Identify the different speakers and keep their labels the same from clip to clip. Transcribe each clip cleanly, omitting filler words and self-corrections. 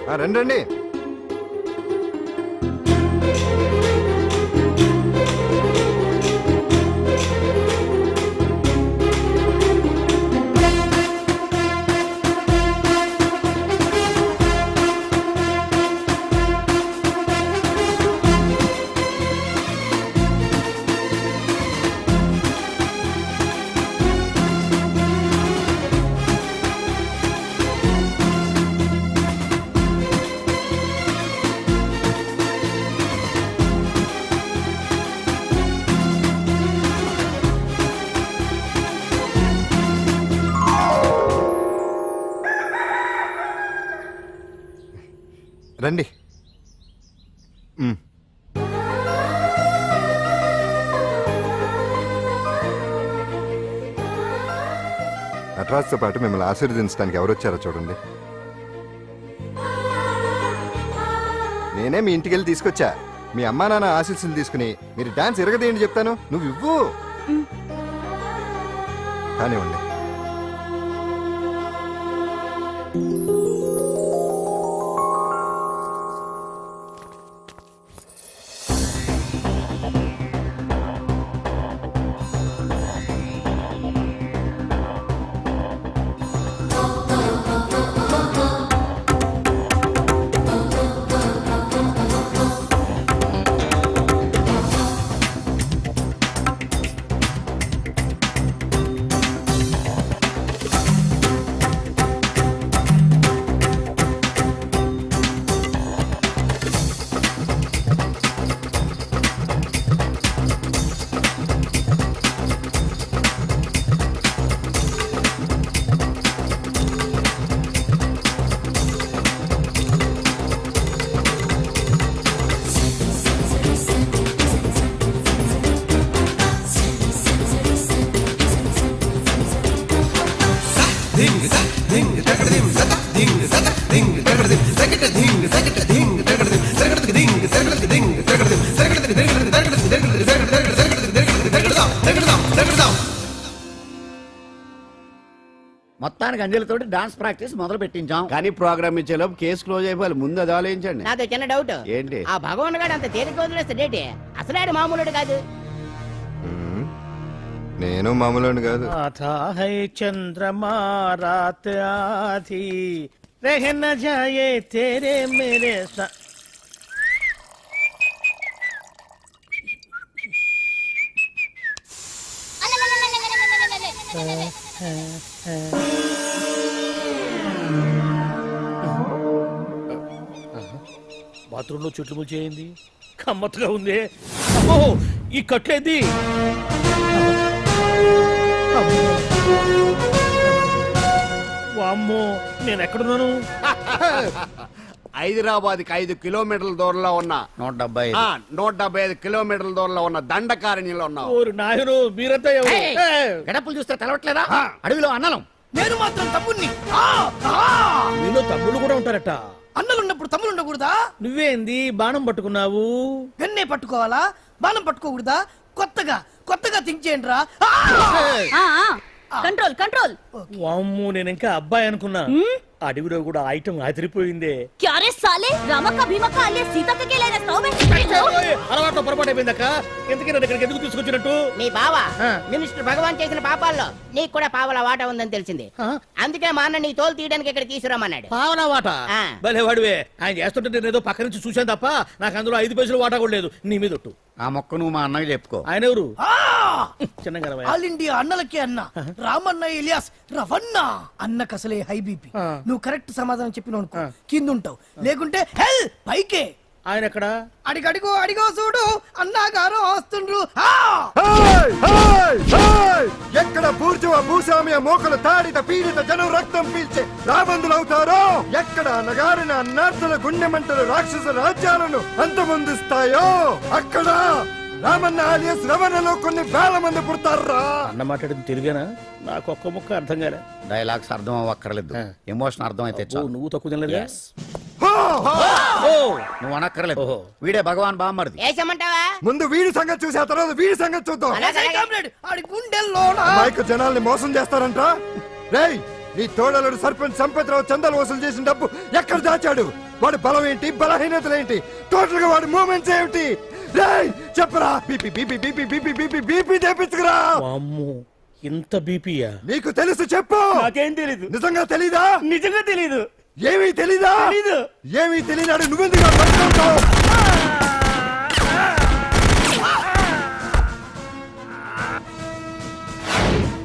Speaker 1: రండి రండి. రండి. నటరాజ్తో పాటు మిమ్మల్ని ఆశీర్వదించడానికి ఎవరు వచ్చారో చూడండి. నేనే మీ ఇంటికి వెళ్ళి తీసుకొచ్చా. మీ అమ్మా నాన్న ఆశీస్సులు తీసుకుని మీరు డాన్స్ ఎరగదేంటి చెప్తాను. నువ్వు ఇవ్వు. కానివ్వండి.
Speaker 2: మొత్తానికి అంజలితోటి డాన్స్ ప్రాక్టీస్ మొదలు పెట్టించాం. కానీ ప్రోగ్రామ్ ఇచ్చేలోపు కేసు క్లోజ్ అయిపోవాలి. ముందు అది ఆలోచించండి.
Speaker 3: నాతో చిన్న డౌట్.
Speaker 2: ఏంటి?
Speaker 3: ఆ భగవాన్ గారు అంత తేలిక వదిలేస్తాడేటి? అసలు ఆడు మామూలుడు కాదు.
Speaker 1: నేను మామూలు కాదు.
Speaker 4: చంద్రమా రాత్ ఆధీ రह न जाए तेरे मेरे साथ. బాత్రూంలో చెట్లు ముల్చేయింది. కమ్మత్తుగా ఉంది. అమ్మో, ఈ కట్లేది? వామ్మో, నేను ఎక్కడున్నాను?
Speaker 2: హైదరాబాద్కి 5 కిలోమీటర్ల దూరంలో ఉన్న 175 కిలోమీటర్ల దూరంలో ఉన్న దండకారణ్యంలో ఉన్నావు.
Speaker 4: ఓరు నాయను, మీరంతా ఎవరు?
Speaker 3: గడపలు చూస్తే తెలవట్లేదా? అడవిలో అన్నలం.
Speaker 5: నేను మాత్రం తమ్ముణ్ణి.
Speaker 4: మీలో తమ్ముళ్ళు కూడా ఉంటారట.
Speaker 5: అన్నలున్నప్పుడు తమ్ముళ్ళు ఉండకూడదా?
Speaker 4: నువ్వేంది బాణం పట్టుకున్నావు?
Speaker 5: వెన్నే పట్టుకోవాలా? బాణం పట్టుకోకూడదా? కొత్తగా థింక్ చేయండి రా.
Speaker 6: Control control.
Speaker 4: వామ్మో, నేను ఇంకా అబ్బాయి అనుకున్నా. అడవిలో కూడా ఐటమ్ అదిరిపోయిందే.
Speaker 6: క్యారే సాలే రామక్క భీమక్క అల్లే సీతక్క కేలేనా సౌమే.
Speaker 4: అలవాట్లో పొరపాటు అయిపోయిందక్క. ఎందుకు నన్ను ఇక్కడికి ఎందుకు తీసుకొచ్చినట్టు?
Speaker 3: మీ బావ మినిస్టర్ భగవాన్ చేసిన పాపాల్లో నీకు కూడా పావల వాటా ఉందని తెలిసింది. అందుకే మా అన్న నీ తోలు తీయడానికి ఇక్కడ తీసుకురామన్నాడు.
Speaker 4: పావలా వాటా? భలే వాడివే. ఆయన చేస్తుంటే నేను ఏదో పక్క నుంచి చూశాను తప్ప నాకు అందులో 5 పైసలు వాటా కూడా లేదు. నీ మీద ఒట్టు.
Speaker 2: ఆ మొక్క నువ్వు మా అన్నకి చెప్పుకో.
Speaker 4: ఆయన ఎవరు? చిన్నగా
Speaker 5: ఆల్ ఇండియా అన్నలకి అన్న రామన్న ఇలియాస్ రవన్న. అన్నకు అసలే హై బీపీ. నువ్వు కరెక్ట్ సమాధానం చెప్పిన కింద ఉంటావు, లేకుంటే హెల్ పైకే.
Speaker 4: ఆయన ఎక్కడ?
Speaker 5: అడిగో చూడు, అన్నగారు వస్తుండ్రు.
Speaker 1: ఎక్కడ బూర్జువ భూస్వామ్య మోకలు తాడిత పీడిత జనం రక్తం పీల్చే రాబందులవుతారో, ఎక్కడ నగారిన అన్నార్థుల గుండె మంటలు రాక్షస రాజ్యాలను అంతమొందిస్తాయో, అక్కడ రామన్న ఆలియస్ రవణలో కొన్ని వేల మంది పుడతారా.
Speaker 4: అన్న మాట్లాడింది తెలుగేనా? నాకు ఒక్క ముక్క అర్థం కాలే.
Speaker 2: డైలాగ్స్ అర్థం అవ్వక్కర్లేదు, ఎమోషన్ అర్థం అయితే
Speaker 4: నువ్వు తక్కువ తినలేదు.
Speaker 2: నువ్వు అనక్కర్లేదు. వీడే భగవాన్ బామ్మర్ది.
Speaker 3: ఏసమంటావా?
Speaker 1: ముందు వీడి సంగతి చూసి ఆ తర్వాత వీడి సంగతి చూద్దాం. మైక్ జనాల్ని మోసం చేస్తారంట. రేయ్, నీ తోడలుడు సర్పంచ్ సంపత్రావు చందాలు వసూలు చేసిన డబ్బు ఎక్కడ దాచాడు? వాడి బలం ఏంటి, బలహీనతలు ఏంటి, టోటల్ గా వాడి మూమెంట్స్ ఏమిటి? రేయ్ చెప్పరా. BP BP BP BP BP BP తెప్పించుకురా.
Speaker 4: అమ్మో ఇంత బీపీయా?
Speaker 1: నీకు తెలుసు చెప్పు.
Speaker 7: నాకేం తెలీదు.
Speaker 1: నిజంగా తెలీదా?
Speaker 7: నిజంగా తెలీదు.
Speaker 1: ఏమీ తెలీదా?
Speaker 7: తెలీదు.
Speaker 1: ఏమీ తెలియనాడు నువ్వెందుకు పట్టుకుంటావు?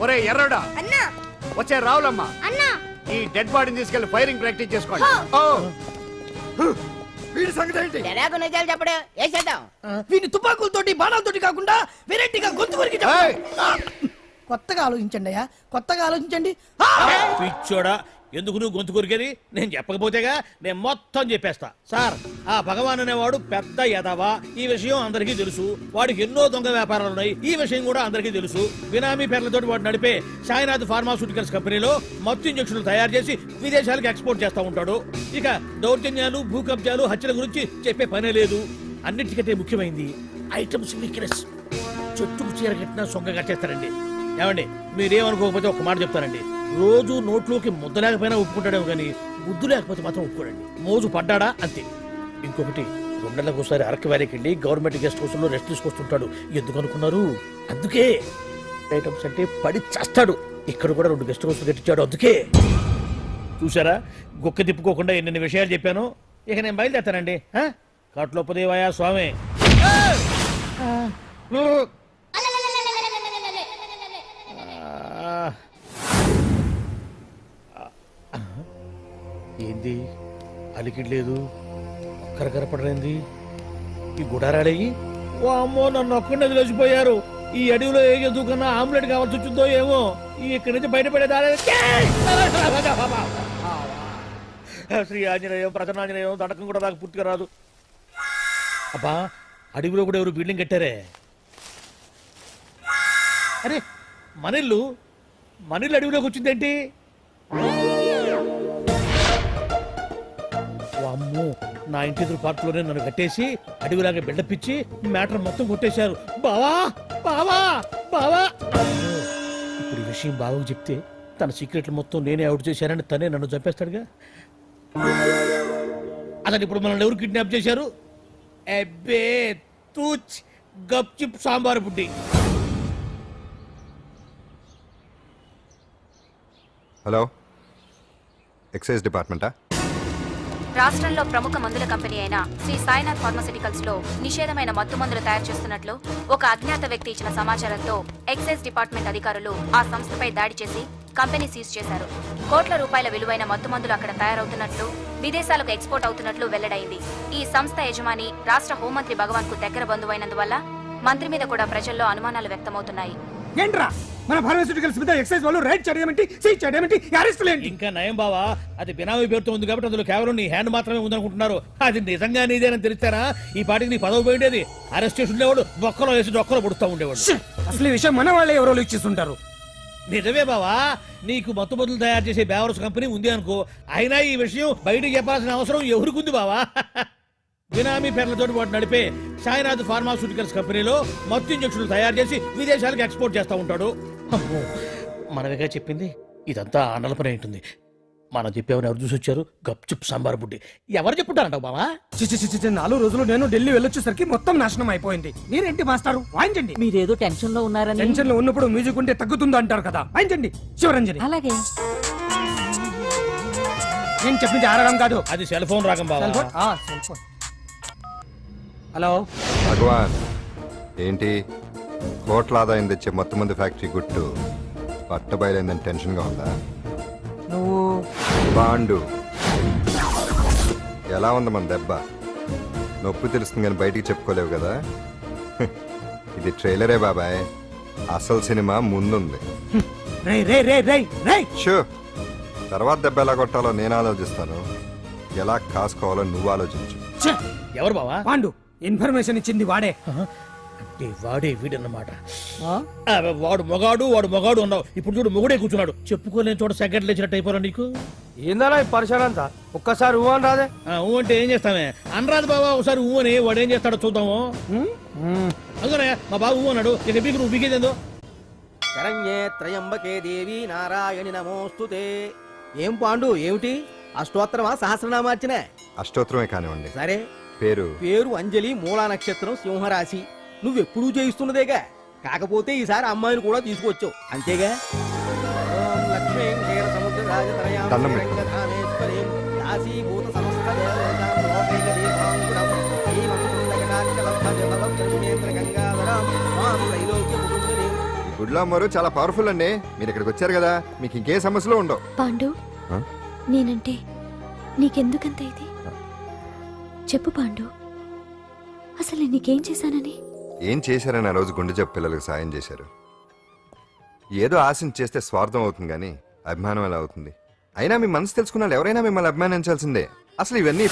Speaker 2: ఒరే ఎర్రడా,
Speaker 6: అన్నా
Speaker 2: వచ్చే రావులమ్మా,
Speaker 6: అన్నా
Speaker 2: ఈ డెడ్ బాడీని తీసుకెళ్లి ఫైరింగ్ ప్రాక్టీస్ చేసుకోండి.
Speaker 1: వీడి సంగతి ఏంటి?
Speaker 3: ఎలాగో నిజాలు చెప్పడు వేసేద్దాం.
Speaker 5: వీని తుపాకులతోటి బాణాలతోటి కాకుండా వెరైటీగా గొంతు వరకు
Speaker 2: ఏయ్!
Speaker 5: కొత్తగా ఆలోచించండి అయ్యా, కొత్తగా ఆలోచించండి.
Speaker 4: పిచ్చోడా, ఎందుకు నువ్వు గొంతు కొరికేది? నేను చెప్పకపోతేగా నేను మొత్తం చెప్పేస్తా. సార్, ఆ భగవాన్ అనేవాడు పెద్ద యదవా, ఈ విషయం అందరికీ తెలుసు. వాడికి ఎన్నో దొంగ వ్యాపారాలు ఉన్నాయి, ఈ విషయం కూడా అందరికీ తెలుసు. బినామీ పేర్లతోటి వాడు నడిపే సాయినాథ్ ఫార్మాస్యూటికల్స్ కంపెనీలో మత్తు ఇంజక్షన్లు తయారు చేసి విదేశాలకు ఎక్స్పోర్ట్ చేస్తా ఉంటాడు. ఇక దౌర్జన్యాలు, భూ కబ్జాలు, హత్యల గురించి చెప్పే పనే లేదు. అన్నిటికంటే ముఖ్యమైంది ఐటమ్స్ వీక్నెస్. చెట్టుకు చీర కట్టినా సొంగ కట్టేస్తారండి. ఏమండి, మీరేమనుకోకపోతే ఒక మాట చెప్తారండి. రోజు నోట్లోకి ముద్ద లేకపోయినా ఒప్పుకుంటాడేమో కానీ ముద్దు లేకపోతే మాత్రం ఒప్పుకోడండి. మోజు పడ్డాడా అంతే. ఇంకొకటి, 2 నెలలకు ఒకసారి అరకు వ్యాలీకి వెళ్ళి గవర్నమెంట్ గెస్ట్ హౌస్ లో రెస్ట్ తీసుకొస్తుంటాడు. ఎందుకు అనుకున్నారు? అందుకే. ఐటమ్స్ అంటే పడి చేస్తాడు. ఇక్కడ కూడా 2 గెస్ట్ హౌస్ కట్టించాడు. అందుకే. చూసారా, గుక్క తిప్పుకోకుండా ఎన్ని విషయాలు చెప్పాను. ఇక నేను బయలుదేరుతానండి. కాట్లోపదేవాయా స్వామి. ఏంది అలికిడ్లేదు, ఒక్కరు కనపడలేంది? ఈ గుడారాడయ్యి ఓ అమ్మో నన్ను ఒక్కడే వదిలేసిపోయారు. ఈ అడవిలో ఏ జంతువుకన్నా ఆమ్లెట్ కావాల్సి వచ్చిందో ఏమో. ఇక్కడి నుంచి బయటపడేదారే. శ్రీ ఆంజనేయం, ప్రసన్నాంజనేయం, తడకం కూడా నాకు పూర్తిగా రాదు. అబ్బా, అడవిలో కూడా ఎవరు బిల్డింగ్ కట్టారే? అరే, మనిల్లు అడవిలోకి వచ్చిందేంటి? అమ్మో, నా ఇంటి ఎదురు పార్కులోనే నన్ను కట్టేసి అడవిలాగా బిల్డపిచ్చి మ్యాటర్ మొత్తం కొట్టేశారు. బావా బావా బావా. ఇప్పుడు ఈ విషయం బావకు చెప్తే తన సీక్రెట్లు మొత్తం నేనే అవుట్ చేశానని తనే నన్ను చంపేస్తాడుగా. అతను ఇప్పుడు మనల్ని ఎవరు కిడ్నాప్ చేశారు? అబ్బే తూచ్, గప్ చిప్ సాంబార్ బుడ్డి.
Speaker 1: హలో, ఎక్సైజ్ డిపార్ట్మెంటా?
Speaker 8: రాష్ట్రంలో ప్రముఖ మందుల కంపెనీ అయిన శ్రీ సాయినాథ్ ఫార్మాస్యూటికల్స్ లో నిషేధమైన మత్తు మందులు తయారు చేస్తున్నట్లు ఒక అజ్ఞాత వ్యక్తి ఇచ్చిన సమాచారంతో ఎక్సైజ్ డిపార్ట్మెంట్ అధికారులు ఆ సంస్థపై దాడి చేసి కంపెనీ సీజ్ చేశారు. కోట్ల రూపాయల విలువైన మత్తు మందులు అక్కడ తయారవుతున్నట్లు, విదేశాలకు ఎక్స్పోర్ట్ అవుతున్నట్లు వెల్లడైంది. ఈ సంస్థ యజమాని రాష్ట్ర హోంమంత్రి భగవాన్ కు దగ్గర బంధువైనందువల్ల మంత్రి మీద కూడా ప్రజల్లో అనుమానాలు వ్యక్తమవుతున్నాయి.
Speaker 7: ఏంట్రా మన ఫార్మాస్యూటికల్స్ మీద ఎక్సైజ్ వాళ్ళు రైడ్ చేయడమేంటి, సీజ్ చేయడమేంటి, అరెస్టులు ఏంటి?
Speaker 4: ఇంకా నయం బావా, అది బినామీ పేరుతో ఉంది కాబట్టి అందులో కేవలం నీ హ్యాండ్ మాత్రమే ఉందనుకుంటున్నారు. అది నిజంగా నీదేనని తెలిస్తారా ఈ పాటికి నీ పదవి పోయిండేది. అరెస్ట్ చేసి ఉండేవాడు, బొక్కలో వేసి డొక్కలో పుడుతూ ఉండేవాడు.
Speaker 7: అసలు ఈ విషయం మన వాళ్ళే ఎవరో ఇచ్చేస్తుంటారు.
Speaker 4: నిజమే బావా, నీకు మత్తు మందులు తయారు చేసే బేవర్స్ కంపెనీ ఉంది అనుకో, అయినా ఈ విషయం బయటకు చెప్పాల్సిన అవసరం ఎవరికుంది బావా? బినామీ పేర్లతో వాడు నడిపే సాయినాథ్ ఫార్మాస్యూటికల్స్ కంపెనీలో మత్తు ఇంజక్షన్లు తయారు చేసి విదేశాలకు ఎక్స్పోర్ట్ చేస్తూ ఉంటాడు. అమ్మో, మనమేగా చెప్పింది. ఇదంతా ఆనల పని ఉంటుంది. మనం చెప్పేవని ఎవరు చూసి వచ్చారు? గప్చుప్ సాంబార్ బుడ్డి. ఎవరు చెప్పుంటారంటావు బావా?
Speaker 7: 4 రోజులు నేను ఢిల్లీ వెళ్ళొచ్చేసరికి మొత్తం నాశనం అయిపోయింది. మీరేంటి మాస్టారు, వాయించండి.
Speaker 9: మీరేదో టెన్షన్ లో ఉన్నారని.
Speaker 7: టెన్షన్ లో ఉన్నప్పుడు మ్యూజిక్ ఉంటే తగ్గుతుందో అంటారు కదా, వాయించండి. శివరంజని.
Speaker 9: అలాగే.
Speaker 7: నేను చెప్పింది ఆడడం కాదు,
Speaker 4: అది సెల్ ఫోన్ రాగం బావా.
Speaker 7: Cell phone. హలో
Speaker 1: భగవాన్, ఏంటి కోట్ల ఆదాయం తెచ్చే మొత్తం మంది ఫ్యాక్టరీ గుట్టు పట్టబయలైందని టెన్షన్ గా ఉందా?
Speaker 7: నువ్వు
Speaker 1: బాండు ఎలా ఉంది మన దెబ్బ? నొప్పి తెలుస్తుంది కానీ బయటికి చెప్పుకోలేవు కదా. ఇది ట్రైలరే బాబాయ్, అసలు సినిమా ముందుంది.
Speaker 7: రే రే రే రే రే
Speaker 1: షూ, తర్వాత దెబ్బ ఎలా కొట్టాలో నేను ఆలోచిస్తాను, ఎలా కాసుకోవాలో నువ్వు ఆలోచించు.
Speaker 4: ఎవరు బావా?
Speaker 7: పాండు. ఇన్ఫర్మేషన్ ఇచ్చింది వాడే.
Speaker 4: అంటే వాడే వీడన్నమాట. వాడు మొగాడు అన్నావు, ఇప్పుడు చూడు మొగుడే కూర్చున్నాడు. చెప్పుకోలేని చోట సెకండ్ లేచినట్టు అయిపోరా నీకు.
Speaker 7: ఏందలా ఈ పరిసరం అంతా? ఒక్కసారి ఊ అని రాదే.
Speaker 4: ఊ అంటే ఏం చేస్తామే? అనరాదు బాబా, ఒకసారి ఊ అని. వాడు ఏం చేస్తాడో చూద్దాము. అందుకనే మా బాబు ఊ అన్నాడు. ఇక బీకు నువ్వు బీకేదేందో.
Speaker 9: శరణ్యే త్రయంబకే దేవి నారాయణి నమోస్తుతే. ఏం పాండు ఏమిటి అష్టోత్తరమా సహస్రనామార్చన?
Speaker 1: అష్టోత్తరమే కానివ్వండి.
Speaker 9: సరే,
Speaker 1: పేరు
Speaker 9: పేరు అంజలి, మూలా నక్షత్రం, సింహరాశి. నువ్వెప్పుడూ చేయిస్తున్నదేగా, కాకపోతే ఈసారి అమ్మాయిని కూడా తీసుకొచ్చావు అంతేగా. ఓం లక్ష్మీం క్షీర సముద్ర రాజతనయాం
Speaker 1: దండం పెట్టు.
Speaker 9: శ్రీరంగధామేశ్వరీం దాసీభూత సమస్త దేవతాం లోకైక దీపాంకురం శ్రీమంతులకటాక్షలబ్ధజలదం త్రినేత్ర గంగాధరం స్వాం త్రైలోక్య ముకుందరీం.
Speaker 1: ఈ గుడ్లో అమ్మరు చాలా పవర్ఫుల్ అండి. మీరు ఇక్కడికి వచ్చారు కదా, మీకు ఇంకే సమస్యలు ఉండవు.
Speaker 6: పాండు
Speaker 1: ఆ?
Speaker 6: నేనంటే నీకెందుకంత ఇది? చెప్పు పాండు, అసలు నీకేం చేశానని?
Speaker 1: ఏం చేశారని ఆ రోజు గుండె జబ్బు పిల్లలకు సాయం చేశారు. ఏదో ఆశించి చేస్తే స్వార్థం అవుతుంది కానీ అభిమానం ఎలా అవుతుంది? అయినా మీ మనసు తెలుసుకున్న వాళ్ళు ఎవరైనా మిమ్మల్ని అభిమానించాల్సిందే. అసలు ఇవన్నీ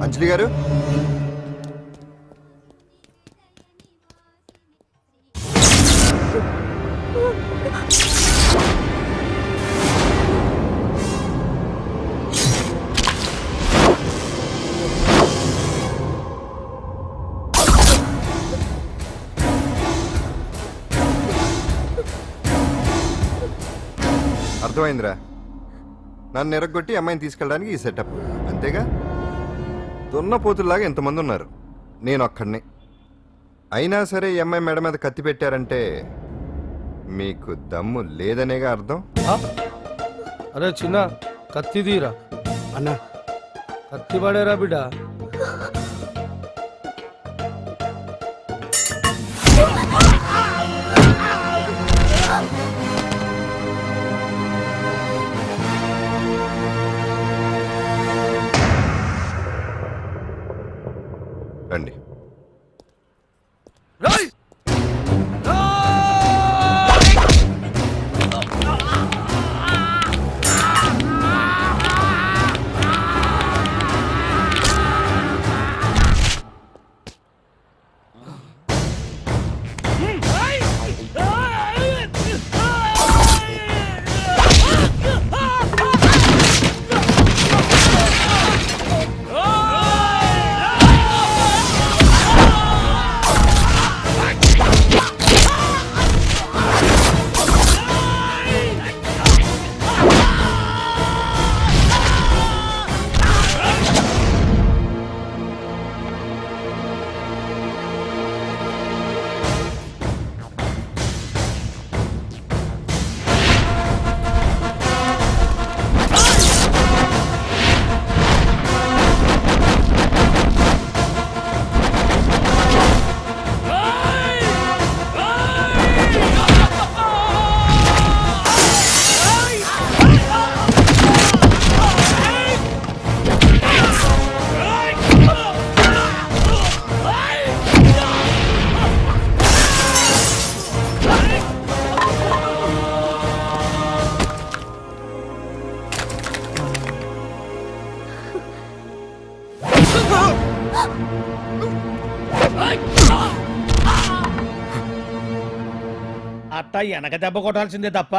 Speaker 1: అంజలి గారు, అర్థమైందిరా. నన్ను ఎరగొట్టి అమ్మాయిని తీసుకెళ్ళడానికి ఈ సెటప్ అంతేగా. దున్నపోతుల్లాగా ఎంతమంది ఉన్నారు, నేను ఒక్కడిని. అయినా సరే ఈ అమ్మాయి మెడ మీద కత్తి పెట్టారంటే మీకు దమ్ము లేదనేగా అర్థం.
Speaker 7: అరే చిన్న కత్తి తీరా
Speaker 2: అన్నా
Speaker 7: కత్తి పడేరా బిడ్డ.
Speaker 1: రండి.
Speaker 4: అట్టా వెనక దెబ్బ కొట్టాల్సిందే తప్ప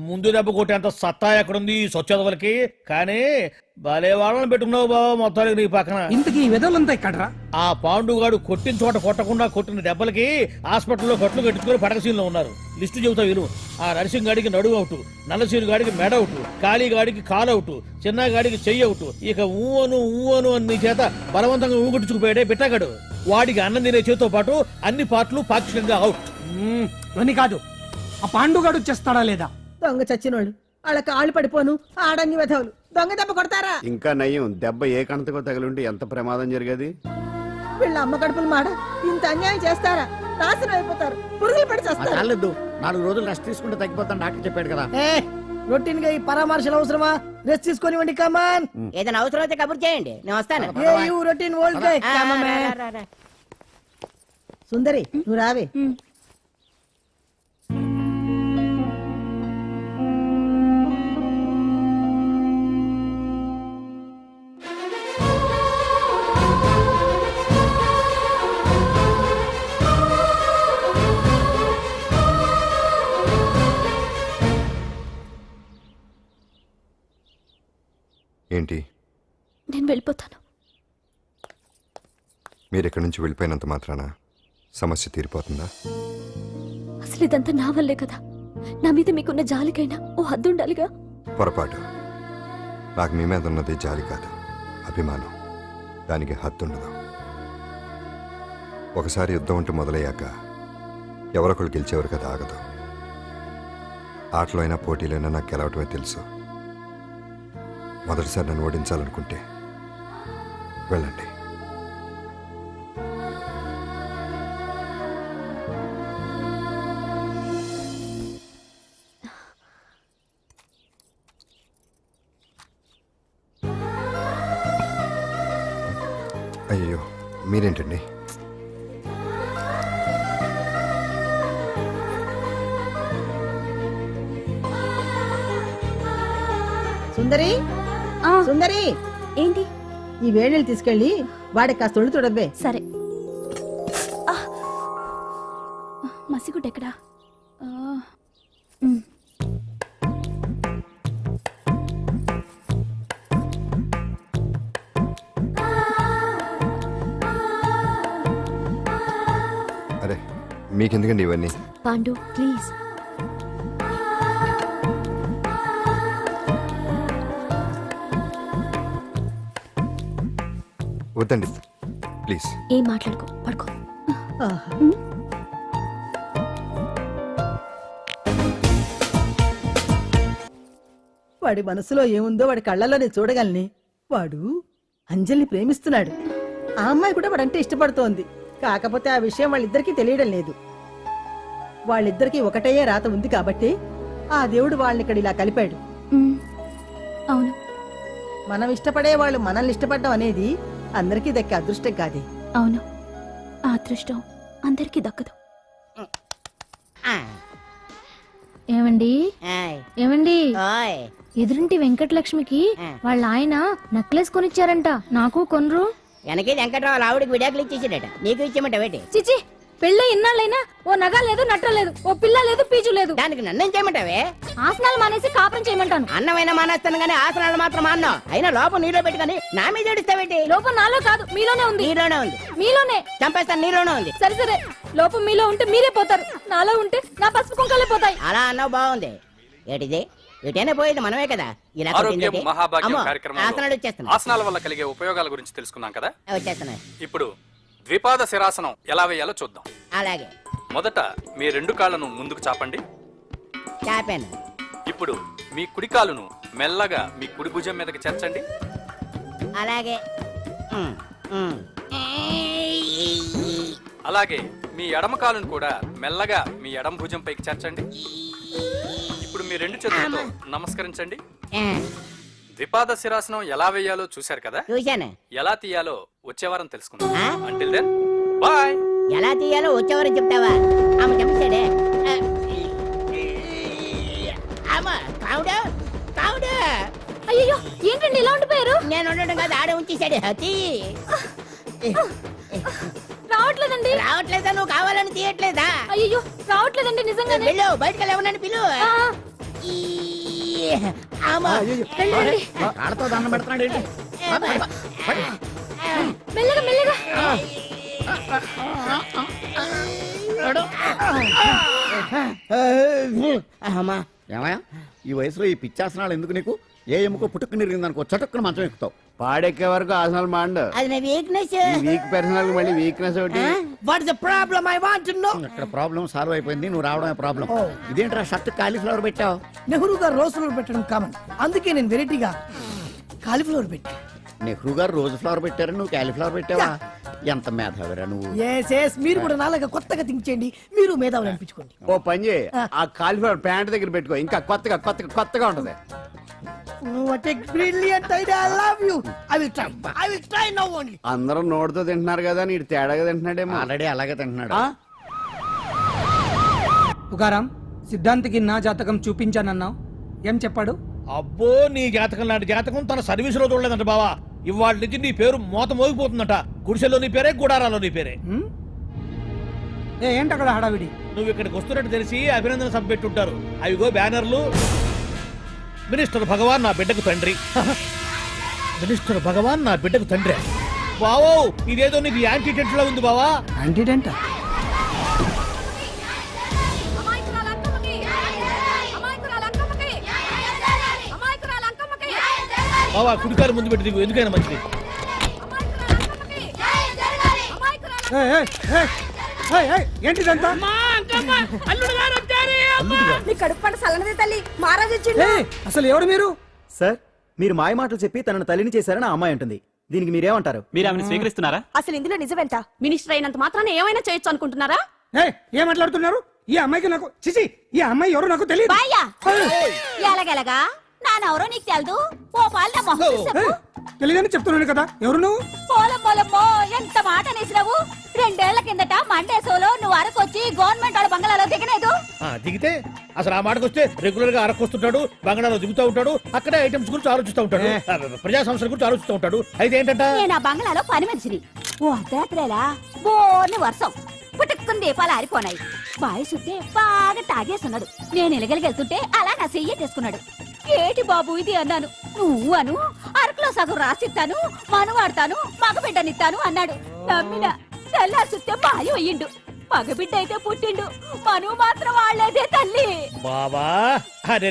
Speaker 4: ముందు దెబ్బ కొట్టేంత సత్తా ఎక్కడుంది సొచ్చదవలకి. కానీ భలే వాళ్ళని పెట్టుకున్నావు బాబా మొత్తానికి నీ పక్కన.
Speaker 7: ఇంతకీ ఈ విధులంతా ఇక్కడరా?
Speaker 4: ఆ పాండుగాడు కొట్టిన చోట కొట్టకుండా కొట్టిన దెబ్బలకి హాస్పిటల్లో కట్లు కట్టుకుని పడకసీన్లో ఉన్నారు. లిస్టు చెబుతా విను. ఆ నరసింగ్ గాడికి నడువు అవుట్, నల్లసీను గాడికి మెడ అవుట్, కాళీ గాడికి కాలు అవుట్, చిన్న గాడికి చెయ్యి అవుట్. ఇక ఊవను అని నీ చేత బలవంతంగా ఊగొట్టుకుపోయాడే బిట్టగాడు. వాడికి అన్నం తినే చేతితో పాటు అన్ని పార్ట్లు పాక్షికంగా అవుట్.
Speaker 7: అని కాదు, ఆ పాండుగాడు చేస్తాడా లేదా?
Speaker 5: దొంగ చచ్చినోళ్ళు వాళ్ళ కాళ్ళు పడిపోను ఆడన్ని వెధవులు దొంగ దెబ్బ కొడతారా?
Speaker 2: ఇంకా నయ్యం, దెబ్బ ఏ కణతకో తగిలింటే ఎంత ప్రమాదం జరిగేది.
Speaker 5: వీళ్ళ అమ్మ కడుపులు మాడ ఇంత అన్యాయం చేస్తారా? నాశనం అయిపోతారు, పురుగులు పడి చేస్తారు.
Speaker 9: చాలేదు, 4 రోజులు రెస్ట్ తీసుకుంటే తగ్గిపోతాను డాక్టర్ చెప్పాడు కదా.
Speaker 5: రొటీన్ గా ఈ పరామర్శలు అవసరమా? రెస్ట్ తీసుకొని కమాన్.
Speaker 3: ఏదైనా అవసరం అయితే కబుర్ చేయండి, నేను వస్తాను.
Speaker 5: Routine old guy. సుందరి నువ్వు రావే.
Speaker 1: ఏంటి?
Speaker 6: నేను వెళ్ళిపోతాను.
Speaker 1: మీరు ఇక్కడి నుంచి వెళ్ళిపోయినంత మాత్రాన సమస్య తీరిపోతుందా?
Speaker 6: అసలు అసలు ఇదంతా నా వల్లే కదా. నా మీద మీకున్న జాలికైనా ఓ హద్దు ఉండాలిగా.
Speaker 1: పొరపాటు. నాకు మీ మీద ఉన్నది జాలి కాదు, అభిమానం. దానికి హద్దుండదు. ఒకసారి యుద్ధం ఉంటూ మొదలయ్యాక ఎవరొకళ్ళు గెలిచేవారు కదా ఆగదు. ఆటలో అయినా పోటీలైనా నాకు గెలవటమే తెలుసు. మొదటిసారి నన్ను ఓడించాలనుకుంటే వెళ్ళండి. అయ్యో, మీరేంటండి?
Speaker 10: సుందరి, సుందరి,
Speaker 6: ఏంటి?
Speaker 10: ఈ వేణీలు తీసుకెళ్ళి వాడికి కాస్త ఒళ్ళు తొడబ్బే.
Speaker 6: సరే. మసిగుడ్డ ఎక్కడా?
Speaker 1: అరే, మీకెందుకండి ఇవన్నీ?
Speaker 6: పాండు ప్లీజ్.
Speaker 1: వద్దండి ప్లీజ్.
Speaker 6: ఏం మాట్లాడుకో, పడుకో.
Speaker 10: వాడి మనసులో ఏముందో వాడి కళ్ళల్లో నేను చూడగలని. వాడు అంజలిని ప్రేమిస్తున్నాడు. ఆ అమ్మాయి కూడా వాడంటే ఇష్టపడుతోంది. కాకపోతే ఆ విషయం వాళ్ళిద్దరికీ తెలియడం లేదు. వాళ్ళిద్దరికీ ఒకటయ్యే రాత ఉంది కాబట్టి ఆ దేవుడు వాళ్ళని ఇక్కడ ఇలా కలిపాడు.
Speaker 6: అవును.
Speaker 10: మనం ఇష్టపడే వాళ్ళు మనల్ని ఇష్టపడడం అనేది అందరికీ దక్కే అదృష్టం కాదే.
Speaker 6: అవును, ఆ అదృష్టం అందరికీ దక్కదు. ఏమండి ఏమండి, ఎదురింటి వెంకటలక్ష్మికి వాళ్ళ ఆయన నెక్లెస్ కొనిచ్చారంట. నాకు కొనరు.
Speaker 3: వెనకే వెంకట్రావు ఆవిడకి విడాకులు ఇచ్చేసాడట, నీకు ఇచ్చేమంట వేటి?
Speaker 6: చిచి, పెళ్ళి ఇన్నాళ్ళైనా ఓ నగ లేదు, నట్ట లేదు, ఓ పిల్ల లేదు, పీచు లేదు.
Speaker 3: దానికి నన్నేం చేయమంటావే?
Speaker 6: ఆసనాలు మానేసి కాపురం చేయమంటాను.
Speaker 3: అన్నమైనా మానేస్తాను గానీ ఆసనాలు మాత్రం మాన్నావు. అయినా లోపం నీలో పెట్టుకొని నా మీద ఏడుస్తావేటి?
Speaker 6: లోపం నాలో కాదు, మీలోనే ఉంది.
Speaker 3: నీలోనే ఉంది.
Speaker 6: మీలోనే.
Speaker 3: చంపేస్తాను, నీలోనే ఉంది.
Speaker 6: సరే సరే, లోపం మీలో ఉంటే మీరే పోతారు, నాలో ఉంటే నా పసుపు కుంకాలే పోతాయి.
Speaker 3: అలా అన్నావు, బాగుంది. ఏటిది? ఎటైనా పోయేది మనమే కదా. ఇలా
Speaker 11: ఆరోగ్యం మహాభాగ్యం కార్యక్రమంలో
Speaker 3: ఆసనాలు వచ్చేస్తున్నాయి.
Speaker 11: ఆసనాల వల్ల కలిగే ఉపయోగాల గురించి తెలుసుకున్నాం కదా.
Speaker 3: వచ్చేస్తున్నాయి.
Speaker 11: ఇప్పుడు ద్విపాద శిరాసనం ఎలా వేయాలో చూద్దాం.
Speaker 3: అలాగే.
Speaker 11: మొదట మీ రెండు కాళ్ళను ముందుకు చాపండి.
Speaker 3: చాపాను.
Speaker 11: ఇప్పుడు మీ కుడి కాలును మెల్లగా మీ కుడి భుజం మీదకి చేర్చండి.
Speaker 3: అలాగే.
Speaker 11: అలాగే మీ ఎడమ కాలును కూడా మెల్లగా మీ ఎడమ భుజం పైకి చేర్చండి. ఇప్పుడు మీ రెండు చేతులతో నమస్కరించండి. ద్విపాద శిరాసనం ఎలా వేయాలో చూశారు కదా.
Speaker 3: చూశాను.
Speaker 11: ఎలా తీయాలో వచ్చే వారం తెలుసుకుందాం. Until then bye.
Speaker 3: ఎలా తీయాలో వచ్చేవారు చెప్తావా? ఆమె చెప్పాడే.
Speaker 6: అయ్యో, ఏంటండి ఇలా ఉండిపోయారు?
Speaker 3: నేను ఉండడం కాదు, ఆడే ఉంచేశాడు. హతి
Speaker 6: రావట్లేదండి.
Speaker 3: రావట్లేదా? నువ్వు కావాలని తీయట్లేదా?
Speaker 6: అయ్యో, రావట్లేదండి నిజంగానే.
Speaker 3: వెళ్ళు, బయటకు వెళ్ళవనని పిలు.
Speaker 2: ఆడతో దండం పెడుతున్నాడు ఏంటి?
Speaker 6: మెల్లగా మెల్లగా.
Speaker 2: ఏమయ్యా, ఈ వయసులో ఈ పిచ్చాసనాలు ఎందుకు నీకు? ఏ ఎముకో పుట్టుకు నిరిగిందనుకో చటుక్కున మంచం ఎక్కుతావు. పాడెక్కే వరకు ఆసనాలు మాండు.
Speaker 3: అది నా వీక్నెస్.
Speaker 2: వీక్ పర్సనల్ మళ్ళీ వీక్నెస్ ఒకటి.
Speaker 5: What is the problem? I want to know.
Speaker 2: ఇక్కడ ప్రాబ్లం సాల్వ్ అయిపోయింది, నువ్వు రావడమే ప్రాబ్లం. ఇదేంట్రా షర్ట్ కాలీఫ్లవర్ పెట్టావు?
Speaker 5: నెహ్రూ గారు రోజ్ ఫ్లవర్ పెట్టడం కామన్, అందుకే నేను వెరైటీగా కాలీఫ్లవర్ పెట్టి.
Speaker 2: నెహ్రూ గారు రోజు ఫ్లవర్ పెట్టారు, నువ్వు కాలీఫ్లవర్ పెట్టావా? ఎంత మేధావిరా నువ్వు.
Speaker 5: ఎస్, మీరు కూడా నాలాగా కొత్తగా థింక్ చేయండి, మీరు మేధావులు అనిపించుకోండి.
Speaker 2: ఓ పని చేయి, ఆ కాలీఫ్లవర్ ప్యాంట్ దగ్గర పెట్టుకో, ఇంకా కొత్తగా ఉంటది.
Speaker 5: What a brilliant idea! I love you. I will try now only.
Speaker 2: అందరూ నోటితో తింటున్నారు కదా, నీడు తేడాగా తింటున్నాడేమో. ఆల్రెడీ అలాగే తింటున్నాడు.
Speaker 7: పుకారం, సిద్ధాంతికి నా జాతకం చూపించానన్నావు, ఏం చెప్పాడు?
Speaker 4: అబ్బో, నీ జాతకం లాంటి జాతకం తన సర్వీసులో చూడలేదంట బావా. ఇవాళ నుంచి నీ పేరు మోత మోగిపోతుందట. గుడిసెలో నీ పేరే, గుడారాలో నీ పేరే.
Speaker 7: ఏంటి అక్కడ హడావిడి?
Speaker 4: నువ్వు ఇక్కడికి వస్తున్నట్టు తెలిసి అభినందన సభ పెట్టుంటారు. అవిగో బ్యానర్లు. మినిస్టర్ భగవాన్ నా బిడ్డకు తండ్రి. మినిస్టర్ భగవాన్ నా బిడ్డకు తండ్రి. బావో, ఇదేదో నీకు యాంటీటెంట్ లా ఉంది బావా.
Speaker 7: యాంటీటెంట్?
Speaker 4: బావా కుడికారు ముందు పెట్టి దిగు ఎందుకైనా మంచిది.
Speaker 7: ఏంటిదంతా
Speaker 6: నీ కడుపు పంట సల్లనది తల్లి మహారాజు వచ్చిండు.
Speaker 7: అసలు ఎవరు మీరు?
Speaker 9: సార్ మీరు మాయ మాటలు చెప్పి తనను తల్లిని చేశారని ఆ అమ్మాయి అంటుంది. దీనికి మీరేమంటారు?
Speaker 11: మీరు ఆమెను స్వీకరిస్తున్నారా?
Speaker 6: అసలు ఇందులో నిజమేంట? మినిస్టర్ అయినంత మాత్రాన ఏమైనా చేయొచ్చు అనుకుంటున్నారా?
Speaker 7: ఏం మాట్లాడుతున్నారు? ఈ అమ్మాయికి నాకు చిచి ఈ అమ్మాయి ఎవరు నాకు తెలియదు.
Speaker 6: బాయ్యా ఎలాగెలగా నానెవరో నీకు తెలదు. ఓ పాల మొహం చెప్పు.
Speaker 7: తెలియదని చెప్తున్నాను కదా. ఎవరు నువ్వు?
Speaker 6: పోలమ్మో ఎంత మాట అనేసినావు. 2 ఏళ్ల కిందట మండే సోలో నువ్వు అరకొచ్చి గవర్నమెంట్ వాళ్ళ బంగ్లాలో దిగలేదు.
Speaker 4: దిగితే అసలు ఆ మాటకు వస్తే రెగ్యులర్ గా అరకొస్తుంటాడు, బంగాళాలో దిగుతూ ఉంటాడు, అక్కడే ఐటమ్స్ గురించి ఆలోచిస్తూ ఉంటాడు, ప్రజా సంస్థల గురించి ఆలోచిస్తూ ఉంటాడు. అయితే ఏంటంట,
Speaker 6: నేను ఆ బంగ్లాలో పని మనిషిని. ఓ అర్ధరాత్రేలా బోర్ని వర్షం పుట్టుకుని దీపాలు ఆరిపోనాయి. బాయ్ సుత్తే బాగా తాగేస్తున్నాడు. నేను ఎలగలిగెళ్తుంటే అలా నా చెయ్యి తీసుకున్నాడు. ఏటి బాబు ఇది అన్నాను. నువ్వు అను అరకులో సగం రాసిస్తాను, మనువాడతాను, మగబిడ్డనిస్తాను అన్నాడు. నమ్మిన తెల్లారి సుత్తే బాయి అయ్యిండు. మగబిడ్డ అయితే పుట్టిండు, మనువు మాత్రం వాళ్లేదే తల్లి.
Speaker 4: బాబా అరే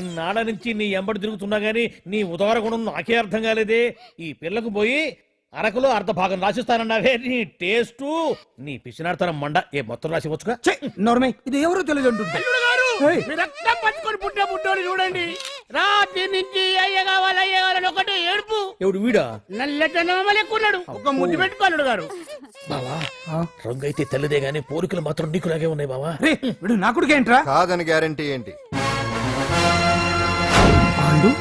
Speaker 4: ఇన్నాళ్ళ నుంచి నీ ఎంబడి తిరుగుతున్నా గానీ నీ ఉదార గుణం నాకే అర్థం కాలేదే. ఈ పిల్లకు పోయి అరకులో అర్ధ భాగం రాసిస్తానన్నావే. నీ టేస్టు నీ పిచ్చినాడతనం మండ. ఏ మొత్తం రాసి వచ్చుగా.
Speaker 7: నోర్మై ఇది ఎవరో తెలియదు అంటుంటే
Speaker 5: రక్తం పట్టుకొని పుట్టే పుట్టోడు చూడండి. రాత్రి నుంచి అయ్య కావాలని ఒకటే ఏడుపు.
Speaker 4: ఎవడు వీడా?
Speaker 5: నల్లెక్కున్నాడు. ఒక ముద్దు పెట్టుకోలేడు గారు.
Speaker 4: బావా రంగు అయితే తెల్లదే గానీ పోలికలు మాత్రం నీకులాగే ఉన్నాయి బావా.
Speaker 7: వీడు నా కొడుకేంట్రా?
Speaker 1: కాదని గ్యారంటీ ఏంటి?
Speaker 7: పాండు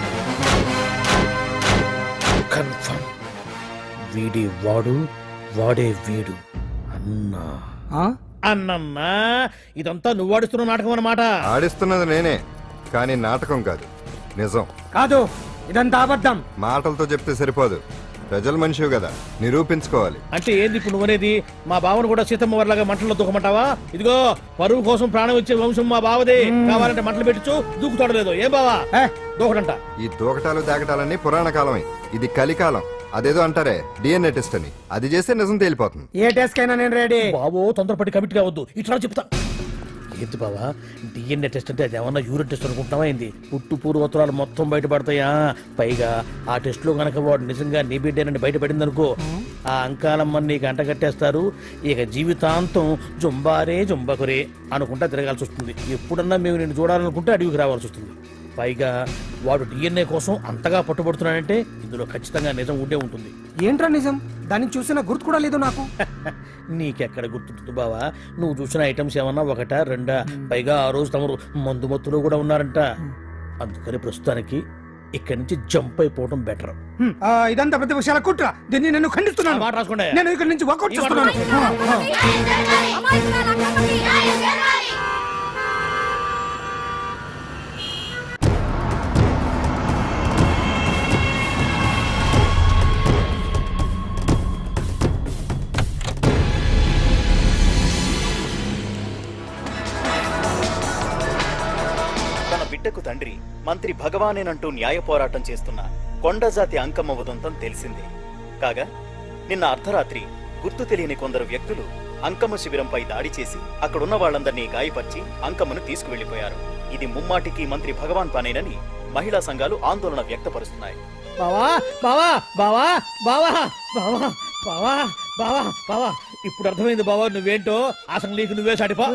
Speaker 4: కన్ఫర్మ్ వీడి వాడు, వాడే వీడు. అన్నా అన్నన్నా ఇదంతా నువ్వు ఆడిస్తున్న నాటకం అన్నమాట.
Speaker 1: ఆడిస్తున్నది నేనే, కానీ నాటకం కాదు, నిజం.
Speaker 7: కాదు ఇదంతా అబద్ధం.
Speaker 1: మాటలతో చెప్తే సరిపోదు, ప్రజల మనిషివి కదా, నిరూపించుకోవాలి.
Speaker 4: అంటే ఏంది ఇప్పుడు నువ్వనేది? మా బావను కూడా సీతమ్మ వారిలాగా మంటల్లో దూకమంటావా? ఇదిగో పరువు కోసం ప్రాణం ఇచ్చే వంశం మా బావదే. కావాలంటే మంటలు పెట్టచ్చు, దూకుతాడలేదు. ఏం బావా దూకడంట?
Speaker 1: ఈ దూకటాలు దాకటాలన్నీ పురాణ కాలమే, ఇది కలికాలం. అదేదో అంటారే డిఎన్ఏ టెస్ట్ అని, అది చేస్తే నిజం తేలిపోతుంది.
Speaker 7: ఏ టెస్ట్ కైనా నేను రెడీ.
Speaker 4: బాబో తొందరపడి కమిట్ కావద్దు, ఇట్లా చెప్తా. ఏంటి బావా డిఎన్ఏ టెస్ట్ అంటే అది ఏమన్నా యూరిన్ టెస్ట్ అనుకుంటున్నావా ఏంది? పుట్టు పూర్వోత్తరాలు మొత్తం బయటపడతాయా? పైగా ఆ టెస్ట్ లో గనక వాడు నిజంగా నీ బిడ్డేనని బయటపడింది అనుకో, ఆ అంకాలమ్మని నీకు అంట కట్టేస్తారు. ఇక జీవితాంతం జుంబారే జుంబకురే అనుకుంటా తిరగాల్సి వస్తుంది. ఎప్పుడన్నా మేము నేను చూడాలనుకుంటే అడవికి రావాల్సి వస్తుంది. పైగా వాడు డిఎన్ఏ కోసం అంతగా పట్టుబడుతున్నాడంటే ఇందులో ఖచ్చితంగా నిజం ఉండే ఉంటుంది.
Speaker 7: ఏంట్రా నిజం? దాన్ని చూసిన గుర్తు కూడా లేదు నాకు.
Speaker 4: నీకెక్కడ గుర్తుంటుంది బావా? నువ్వు చూసిన ఐటమ్స్ ఏమన్నా ఒకటా రెండా? పైగా ఆ రోజు తమరు మందు మత్తులో కూడా ఉన్నారంట. అందుకని ప్రస్తుతానికి ఇక్కడి నుంచి జంప్ అయిపోవడం బెటర్.
Speaker 7: ఇదంతా పెద్ద విషయాల కుట్ర. దీన్ని నేను ఖండిస్తున్నాను.
Speaker 4: మాట రాసుకోండి.
Speaker 7: నేను ఇక్కడి నుంచి వాకౌట్ చేస్తున్నాను.
Speaker 12: బిడ్డకు తండ్రి మంత్రి భగవానేనంటూ న్యాయ పోరాటం చేస్తున్న కొండజాతి అంకమ్మ ఉదంతం తెలిసిందే. కాగా నిన్న అర్ధరాత్రి గుర్తు తెలియని కొందరు వ్యక్తులు అంకమ్మ శిబిరంపై దాడి చేసి అక్కడున్న వాళ్ళందరినీ గాయపరిచి అంకమ్మను తీసుకువెళ్లిపోయారు. ఇది ముమ్మాటికి మంత్రి భగవాన్ పనేనని మహిళా సంఘాలు ఆందోళన వ్యక్తపరుస్తున్నాయి.
Speaker 4: బావా బావా బావా బావా బావా బావా బావా బావా ఇప్పుడు అర్థమైంది బావా నువ్వేంటో. అసలు నీకు నువ్వే సాటిపా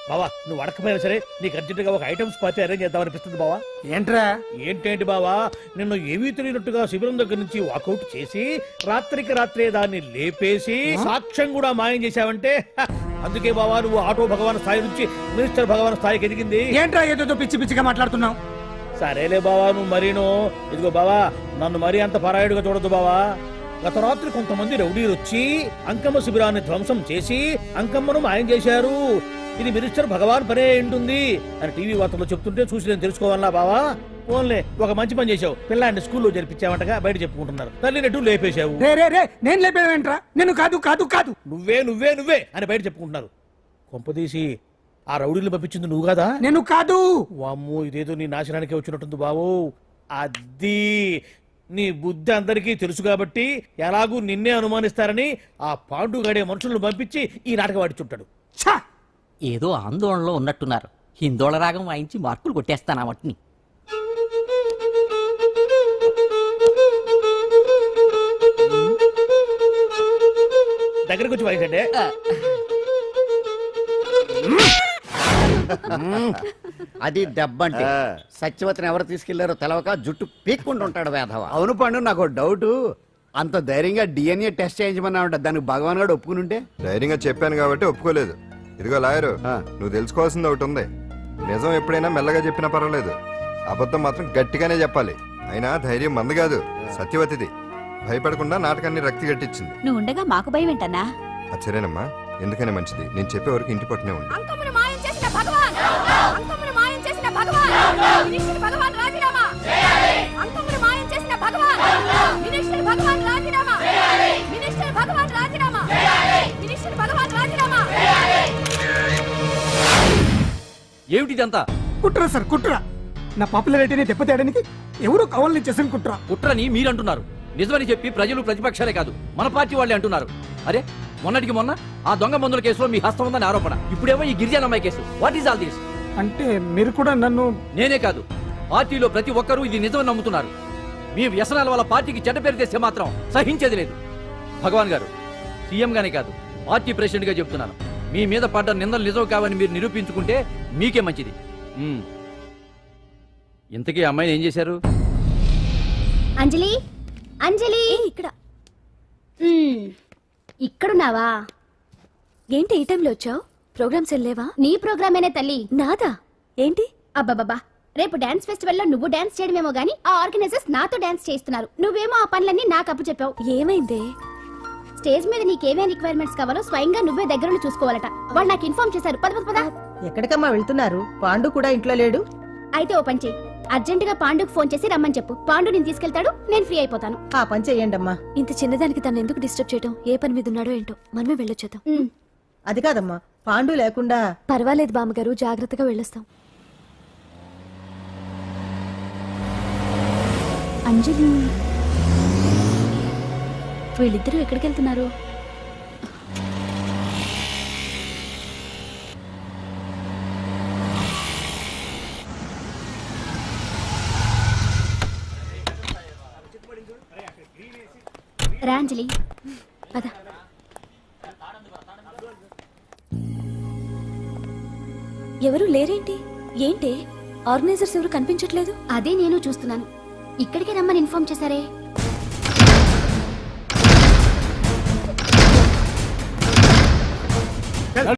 Speaker 4: బావా. నువ్వు అడకపోయినా సరే నీకు అర్జెంటుగా ఒక ఐటమ్స్ పార్టీ అరేంజ్ చేద్దాం అనిపిస్తుంది బావా.
Speaker 7: ఏంట్రా?
Speaker 4: ఏంటేంటి బావా, నిన్ను ఏమీ తెలియనట్టుగా శిబిరం దగ్గర నుంచి వాకౌట్ చేసి రాత్రికి రాత్రే దాన్ని లేపేసి సాక్ష్యం కూడా మాయం చేశావంటే అందుకే బావా నువ్వు ఆటో భగవాన్ స్థాయి నుంచి మినిస్టర్ భగవాన్ స్థాయికి ఎదిగింది.
Speaker 7: ఏంట్రా ఏదో పిచ్చి పిచ్చిగా మాట్లాడుతున్నావు?
Speaker 4: సరేలే బావా నువ్వు మరీను. ఇదిగో బావా నన్ను మరీ అంత పరాయుడుగా చూడద్దు బావా. గత రాత్రి కొంతమంది రౌడీలు వచ్చి అంకమ్మ శిబిరాన్ని ధ్వంసం చేసి అంకమ్మను మాయం చేశారు. ఇది మినిస్టర్ భగవాన్ పనే ఉంటుంది అని టీవీ వార్తల్లో చెప్తుంటే చూసి నేను తెలుసుకోవాలా బావా. ఓన్లే ఒక మంచి పని చేశావు, పిల్లాన్ని స్కూల్లో జరిపించావంటగా బయట చెప్పుకుంటున్నారు. తల్లి నెట్టు లేపేశావు.
Speaker 7: నేను లేపేవేంట్రా? నేను కాదు కాదు కాదు
Speaker 4: నువ్వే నువ్వే నువ్వే అని బయట చెప్పుకుంటున్నారు. కొంపదీసి ఆ రౌడీలు పంపించింది నువ్వు కాదా?
Speaker 7: నేను కాదు.
Speaker 4: వామ్మో ఇదేదో నీ నాశనానికే వచ్చినట్టుంది బావు. అది నీ బుద్ధి అందరికీ తెలుసు కాబట్టి ఎలాగూ నిన్నే అనుమానిస్తారని ఆ పాండుగాడే మనుషులను పంపించి ఈ నాటకం ఆడిచుంటాడు.
Speaker 3: ఏదో ఆందోళనలో ఉన్నట్టున్నారు. హిందోళ రాగం వాయించి మార్కులు కొట్టేస్తానా వాటిని.
Speaker 4: దగ్గరకు వచ్చి వాయించండి.
Speaker 2: అది దెబ్బంటే సత్యవతిని ఎవరు తీసుకెళ్లారో తెలవక జుట్టు పీక్కుంటూ ఉంటాడు వేధవ.
Speaker 1: అవును పండు నాకు డౌట్.
Speaker 2: అంత ధైర్యంగా డిఎన్ఏ టెస్ట్ చేయించమన్నా దానికి భగవాన్ గారు ఒప్పుకునుంటే.
Speaker 1: ధైర్యంగా చెప్పాను కాబట్టి ఒప్పుకోలేదు. ఇదిగో లాయరు, నువ్వు తెలుసుకోవాల్సింది ఒకటి ఉంది. నిజం ఎప్పుడైనా మెల్లగా చెప్పినా పర్వాలేదు, అబద్ధం మాత్రం గట్టిగానే చెప్పాలి. అయినా ధైర్యం మంది కాదు, సత్యవతిది. భయపడకుండా నాటకాన్ని రక్తి గట్టించింది.
Speaker 6: నువ్వు ఉండగా మాకు భయం ఏంటన్నా?
Speaker 1: సరేనమ్మా, ఎందుకనే మంచిది. నేను చెప్పే వరకు ఇంటి పట్టునే ఉంది.
Speaker 6: అంకమును మాయం చేసిన భగవాన్, అంకమును మాయం చేసిన భగవాన్, మినిస్టర్ భగవాన్ రాజీనామా. అంకమును మాయం చేసిన భగవాన్, మినిస్టర్ భగవాన్ రాజీనామా. మినిస్టర్ భగవాన్ రాజీనామా. మినిస్టర్ భగవాన్ రాజీనామా.
Speaker 9: ఏమిటిదంతా?
Speaker 7: కుట్ర సార్ కుట్ర. నా పాపులారిటీని దెబ్బతేయడానికి ఎవరో కావాలని చేసిన కుట్ర.
Speaker 9: కుట్రని మీరంటున్నారు, నిజమని చెప్పి ప్రజలు ప్రతిపక్షాలే కాదు మన పార్టీ వాళ్ళే అంటున్నారు. అరే మొన్నటికి మొన్న ఆ దొంగ మందుల కేసులో మీ హస్తం ఉందని ఆరోపణ, ఇప్పుడేమో ఈ గిరిజన అమ్మాయి case. What is all this?
Speaker 7: అంటే మీరు కూడా నన్ను...
Speaker 9: నేనే కాదు, పార్టీలో ప్రతి ఒక్కరూ ఇది నిజమని నమ్ముతున్నారు. మీ వ్యసనాల వల్ల పార్టీకి చెడ్డ పేరు తెస్తే మాత్రం సహించేది లేదు. భగవాన్ గారు, సీఎం గానే కాదు పార్టీ ప్రెసిడెంట్ గా చెప్తున్నాను, మీ మీద పడ్డ నిందలు నిజం కావని మీరు నిరూపించుకుంటే మీకే మంచిది. ఇంతకీ అమ్మాయిని ఏం చేశారు?
Speaker 6: అంజలి, అంజలి ఇక్కడ ఇక్కడున్నావా? ఏంటి ఈ టైంలో వచ్చావు? ప్రోగ్రామ్స్ వెళ్ళేవా? నీ ప్రోగ్రామేనే తల్లి. నాదా? ఏంటి? అబ్బబ్బబ్బా, రేపు డాన్స్ ఫెస్టివల్ లో నువ్వు డాన్స్ చేయడమేమో గానీ ఆ ఆర్గనైజర్స్ నాతో డాన్స్ చేస్తున్నారు. నువ్వేమో ఆ పనులన్నీ నాకు అప్పు చెప్పావు. ఏమైంది? స్టేజ్ మీద నీకేమేం రిక్వైర్మెంట్స్ కావాలో స్వయంగా నువ్వే దగ్గరుండి చూసుకోవాలట. వాళ్ళు నాకు ఇన్ఫార్మ్ చేశారు. పద పద పద.
Speaker 10: ఎక్కడికమ్మా వెళ్తున్నారు? పాండు కూడా ఇంట్లో లేడు.
Speaker 6: అయితే ఓ పని చెయ్యి, అర్జెంట్ గా పాండుకు ఫోన్ చేసి రమ్మని చెప్పు. పాండు నేను తీసుకెళ్తాడు, నేను ఫ్రీ అయిపోతాను.
Speaker 10: ఆ పని చెయ్యండమ్మా.
Speaker 6: ఇంత చిన్నదానికి తను ఎందుకు డిస్టర్బ్ చేయటం? ఏ పని మీద ఉన్నాడో ఏంటో, మనమే వెళ్ళొచ్చేద్దాం.
Speaker 10: అది కాదమ్మా, పాండు లేకుండా...
Speaker 6: పర్వాలేదు బామ్మగారు, జాగ్రత్తగా వెళ్ళొస్తాం. అంజలి, వీళ్ళిద్దరూ ఎక్కడికి వెళ్తున్నారు? రా అంజలి, పద. ఎవరు లేరేంటి? ఏంటి ఆర్గనైజర్స్ ఎవరు కనిపించట్లేదు? అదే నేను చూస్తున్నాను. ఇక్కడికే రమ్మని ఇన్ఫార్మ్ చేశారే.